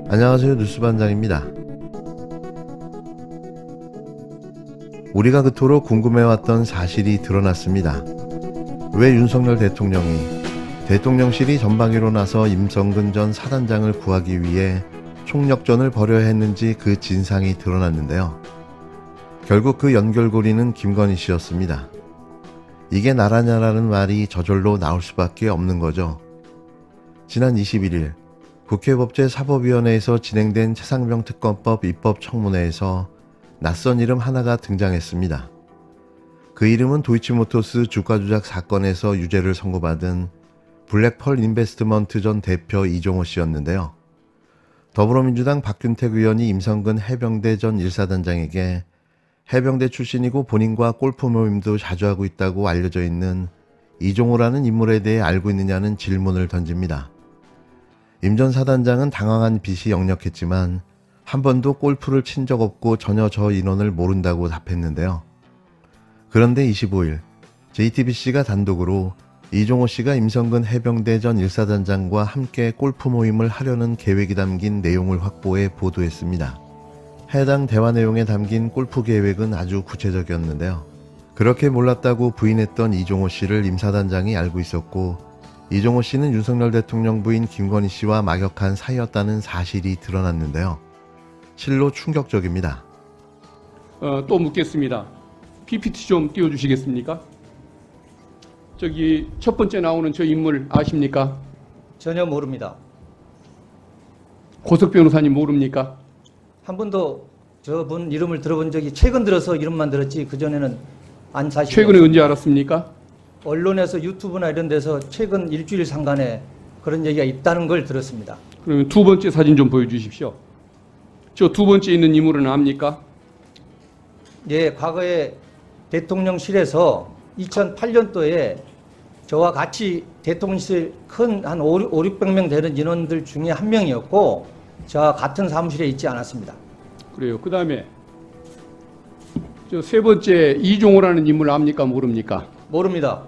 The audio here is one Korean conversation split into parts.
안녕하세요, 뉴스반장입니다. 우리가 그토록 궁금해왔던 사실이 드러났습니다. 왜 윤석열 대통령이 대통령실이 전방위로 나서 임성근 전 사단장을 구하기 위해 총력전을 벌여야 했는지 그 진상이 드러났는데요. 결국 그 연결고리는 김건희 씨였습니다. 이게 나라냐라는 말이 저절로 나올 수밖에 없는 거죠. 지난 21일 국회 법제사법위원회에서 진행된 최상병 특검법 입법 청문회에서 낯선 이름 하나가 등장했습니다. 그 이름은 도이치모터스 주가 조작 사건에서 유죄를 선고받은 블랙펄 인베스트먼트 전 대표 이종호 씨였는데요. 더불어민주당 박균택 의원이 임성근 해병대 전 1사단장에게 해병대 출신이고 본인과 골프 모임도 자주 하고 있다고 알려져 있는 이종호라는 인물에 대해 알고 있느냐는 질문을 던집니다. 임 전 사단장은 당황한 빛이 역력했지만 한 번도 골프를 친 적 없고 전혀 저 인원을 모른다고 답했는데요. 그런데 25일 JTBC가 단독으로 이종호 씨가 임성근 해병대 전 1사단장과 함께 골프 모임을 하려는 계획이 담긴 내용을 확보해 보도했습니다. 해당 대화 내용에 담긴 골프 계획은 아주 구체적이었는데요. 그렇게 몰랐다고 부인했던 이종호 씨를 임 사단장이 알고 있었고 이종호 씨는 윤석열 대통령 부인 김건희 씨와 막역한 사이였다는 사실이 드러났는데요. 실로 충격적입니다. 또 묻겠습니다. PPT 좀 띄워주시겠습니까? 저기 첫 번째 나오는 저 인물 아십니까? 전혀 모릅니다. 고석 변호사님 모릅니까? 한 번도 저분 이름을 들어본 적이 최근 들어서 이름만 들었지 그전에는 안 사실. 최근에 언제 알았습니까? 언론에서 유튜브나 이런 데서 최근 일주일 상간에 그런 얘기가 있다는 걸 들었습니다. 그러면 두 번째 사진 좀 보여주십시오. 저 두 번째 있는 인물은 압니까? 예, 과거에 대통령실에서 2008년도에 저와 같이 대통령실 큰 한 500~600명 되는 인원들 중에 한 명이었고 저와 같은 사무실에 있지 않았습니다. 그래요. 그 다음에 저 세 번째 이종호라는 인물 압니까? 모릅니까? 모릅니다.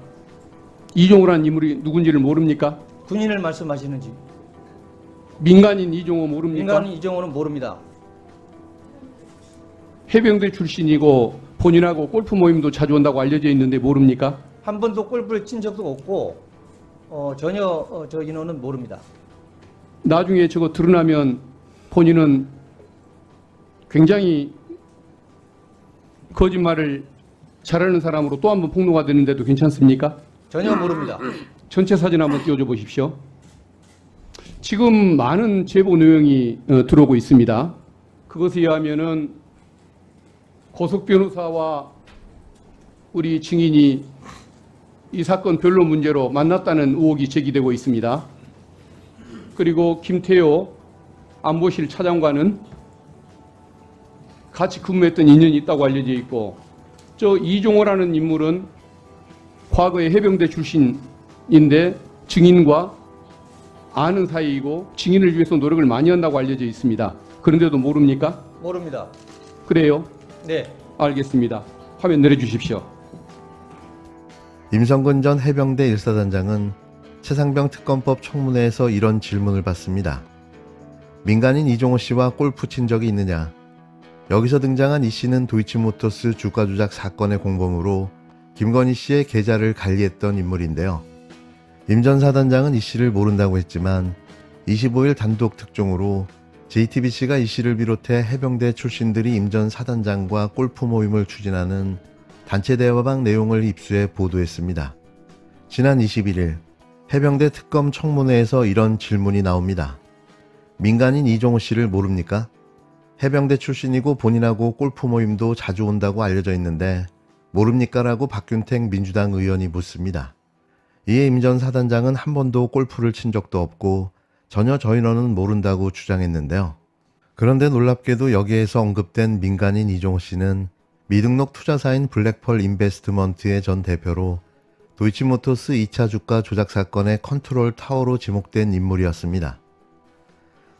이종호라는 인물이 누군지를 모릅니까? 군인을 말씀하시는지. 민간인 이종호 모릅니까? 민간인 이종호는 모릅니다. 해병대 출신이고 본인하고 골프 모임도 자주 온다고 알려져 있는데 모릅니까? 한 번도 골프를 친 적도 없고 전혀 저 인원은 모릅니다. 나중에 저거 드러나면 본인은 굉장히 거짓말을 잘하는 사람으로 또 한 번 폭로가 되는데도 괜찮습니까? 전혀 모릅니다. 전체 사진 한번 띄워줘 보십시오. 지금 많은 제보 내용이 들어오고 있습니다. 그것에 의하면은 고석 변호사와 우리 증인이 이 사건 변론 문제로 만났다는 의혹이 제기되고 있습니다. 그리고 김태호 안보실 차장과는 같이 근무했던 인연이 있다고 알려져 있고 저 이종호라는 인물은 과거에 해병대 출신인데 증인과 아는 사이이고 증인을 위해서 노력을 많이 한다고 알려져 있습니다. 그런데도 모릅니까? 모릅니다. 그래요? 네. 알겠습니다. 화면 내려주십시오. 임성근 전 해병대 1사단장은 최상병 특검법 청문회에서 이런 질문을 받습니다. 민간인 이종호 씨와 골프 친 적이 있느냐? 여기서 등장한 이 씨는 도이치모터스 주가 조작 사건의 공범으로 김건희 씨의 계좌를 관리했던 인물인데요. 임 전 사단장은 이 씨를 모른다고 했지만 25일 단독 특종으로 JTBC가 이 씨를 비롯해 해병대 출신들이 임 전 사단장과 골프 모임을 추진하는 단체 대화방 내용을 입수해 보도했습니다. 지난 21일 해병대 특검 청문회에서 이런 질문이 나옵니다. 민간인 이종호 씨를 모릅니까? 해병대 출신이고 본인하고 골프 모임도 자주 온다고 알려져 있는데 모릅니까? 라고 박균택 민주당 의원이 묻습니다. 이에 임 전 사단장은 한 번도 골프를 친 적도 없고 전혀 저 인원은 모른다고 주장했는데요. 그런데 놀랍게도 여기에서 언급된 민간인 이종호 씨는 미등록 투자사인 블랙펄 인베스트먼트의 전 대표로 도이치모터스 2차 주가 조작 사건의 컨트롤 타워로 지목된 인물이었습니다.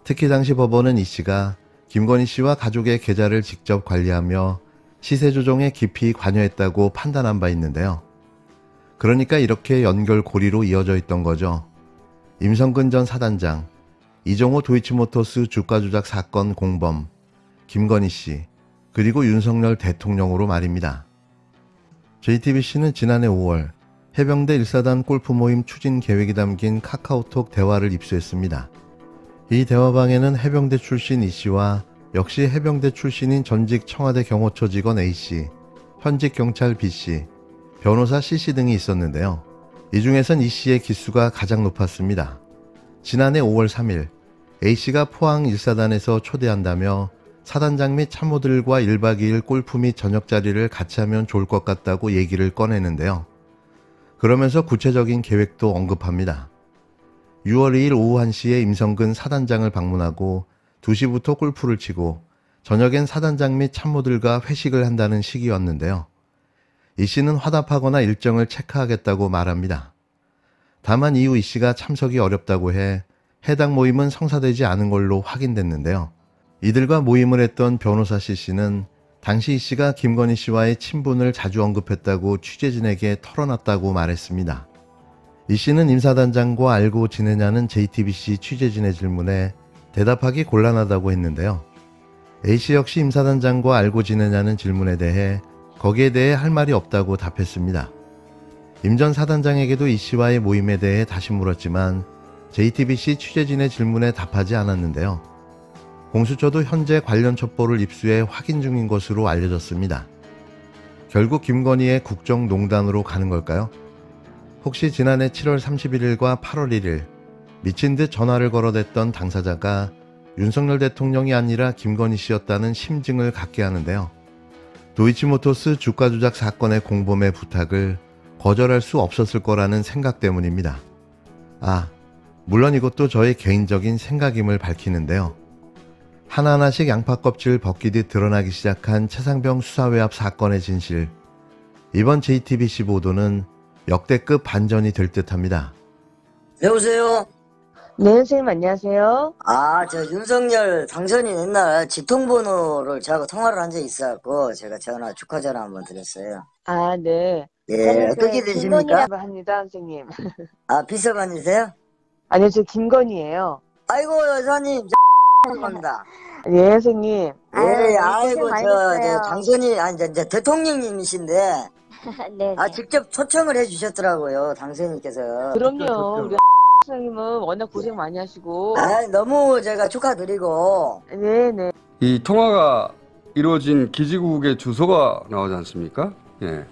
특히 당시 법원은 이 씨가 김건희 씨와 가족의 계좌를 직접 관리하며 시세 조정에 깊이 관여했다고 판단한 바 있는데요. 그러니까 이렇게 연결고리로 이어져 있던 거죠. 임성근 전 사단장, 이종호 도이치모터스 주가 조작 사건 공범, 김건희 씨, 그리고 윤석열 대통령으로 말입니다. JTBC는 지난해 5월 해병대 1사단 골프 모임 추진 계획이 담긴 카카오톡 대화를 입수했습니다. 이 대화방에는 해병대 출신 이 씨와 역시 해병대 출신인 전직 청와대 경호처 직원 A 씨, 현직 경찰 B 씨, 변호사 C 씨 등이 있었는데요. 이 중에선 이 씨의 기수가 가장 높았습니다. 지난해 5월 3일 A 씨가 포항 1사단에서 초대한다며 사단장 및 참모들과 1박 2일 골프 및 저녁 자리를 같이 하면 좋을 것 같다고 얘기를 꺼내는데요. 그러면서 구체적인 계획도 언급합니다. 6월 2일 오후 1시에 임성근 사단장을 방문하고 2시부터 골프를 치고 저녁엔 사단장 및 참모들과 회식을 한다는 시기였는데요. 이 씨는 화답하거나 일정을 체크하겠다고 말합니다. 다만 이후 이 씨가 참석이 어렵다고 해 해당 모임은 성사되지 않은 걸로 확인됐는데요. 이들과 모임을 했던 변호사 C 씨는 당시 이 씨가 김건희 씨와의 친분을 자주 언급했다고 취재진에게 털어놨다고 말했습니다. 이 씨는 임사단장과 알고 지내냐는 JTBC 취재진의 질문에 대답하기 곤란하다고 했는데요. A 씨 역시 임사단장과 알고 지내냐는 질문에 대해 거기에 대해 할 말이 없다고 답했습니다. 임 전 사단장에게도 이 씨와의 모임에 대해 다시 물었지만 JTBC 취재진의 질문에 답하지 않았는데요. 공수처도 현재 관련 첩보를 입수해 확인 중인 것으로 알려졌습니다. 결국 김건희의 국정농단으로 가는 걸까요? 혹시 지난해 7월 31일과 8월 1일 미친 듯 전화를 걸어댔던 당사자가 윤석열 대통령이 아니라 김건희 씨였다는 심증을 갖게 하는데요. 도이치모터스 주가 조작 사건의 공범의 부탁을 거절할 수 없었을 거라는 생각 때문입니다. 물론 이것도 저의 개인적인 생각임을 밝히는데요. 하나하나씩 양파 껍질 벗기듯 드러나기 시작한 최상병 수사외압 사건의 진실. 이번 JTBC 보도는 역대급 반전이 될 듯합니다. 여보세요? 네, 선생님 안녕하세요. 저 윤석열 당선인 옛날 직통번호를 저하고 통화를 한 적이 있어갖고 제가 축하 전화 한번 드렸어요. 네. 예, 어떻게 되십니까? 김건희라고 합니다, 선생님. 비서관이세요? 아니요, 저 김건희예요. 아이고, 여사님, 합니다. 예, 선생님. 예, 고생 많이 했어요. 당선인, 이제 대통령님이신데, 네. 직접 초청을 해주셨더라고요, 당선인께서. 그럼요, 우리 선생님은 워낙 고생 많이 하시고. 너무 제가 축하드리고. 네네. 이 통화가 이루어진 기지국의 주소가 나오지 않습니까? 예.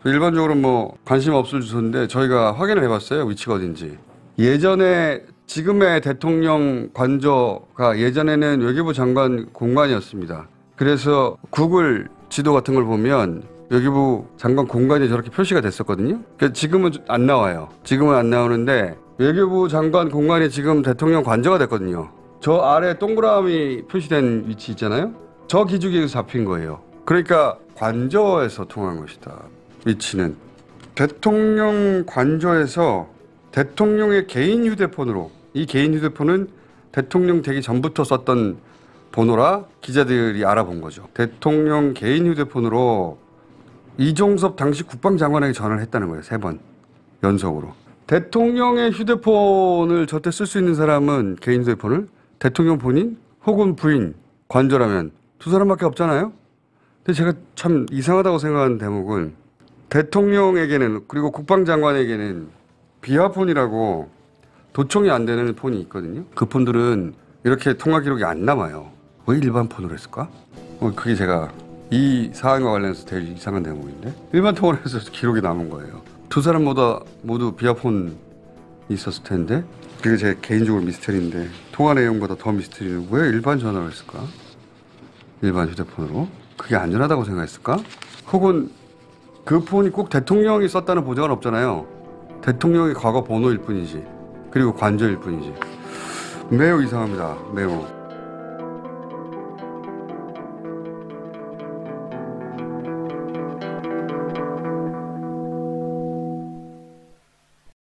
일반적으로 뭐 관심 없을 주소인데 저희가 확인을 해봤어요. 위치가 어딘지. 예전에 지금의 대통령 관저가 예전에는 외교부 장관 공간이었습니다. 그래서 구글 지도 같은 걸 보면 외교부 장관 공간이 저렇게 표시가 됐었거든요. 지금은 안 나와요. 지금은 안 나오는데 외교부 장관 공간이 지금 대통령 관저가 됐거든요. 저 아래 동그라미 표시된 위치 있잖아요. 저 기지국에서 잡힌 거예요. 그러니까 관저에서 통한 것이다. 위치는 대통령 관저에서 대통령의 개인 휴대폰으로, 이 개인 휴대폰은 대통령 되기 전부터 썼던 번호라 기자들이 알아본 거죠. 대통령 개인 휴대폰으로 이종섭 당시 국방장관에게 전화를 했다는 거예요. 3번 연속으로. 대통령의 휴대폰을 저때 쓸 수 있는 사람은 개인 휴대폰을 대통령 본인 혹은 부인 관저라면 두 사람밖에 없잖아요. 근데 제가 참 이상하다고 생각하는 대목은 대통령에게는 그리고 국방장관에게는 비화폰이라고 도청이 안 되는 폰이 있거든요. 그 폰들은 이렇게 통화 기록이 안 남아요. 왜 일반 폰으로 했을까? 그게 제가 이 사안과 관련해서 되게 이상한 대목인데 일반 통화를 해서 기록이 남은 거예요. 두 사람 모두 비화폰이 있었을 텐데 그게 제 개인적으로 미스터리인데 통화 내용보다 더 미스터리는 왜 일반 전화를 했을까? 일반 휴대폰으로? 그게 안전하다고 생각했을까? 혹은 그 폰이 꼭 대통령이 썼다는 보장은 없잖아요. 대통령의 과거 번호일 뿐이지. 그리고 관저일 뿐이지. 매우 이상합니다. 매우.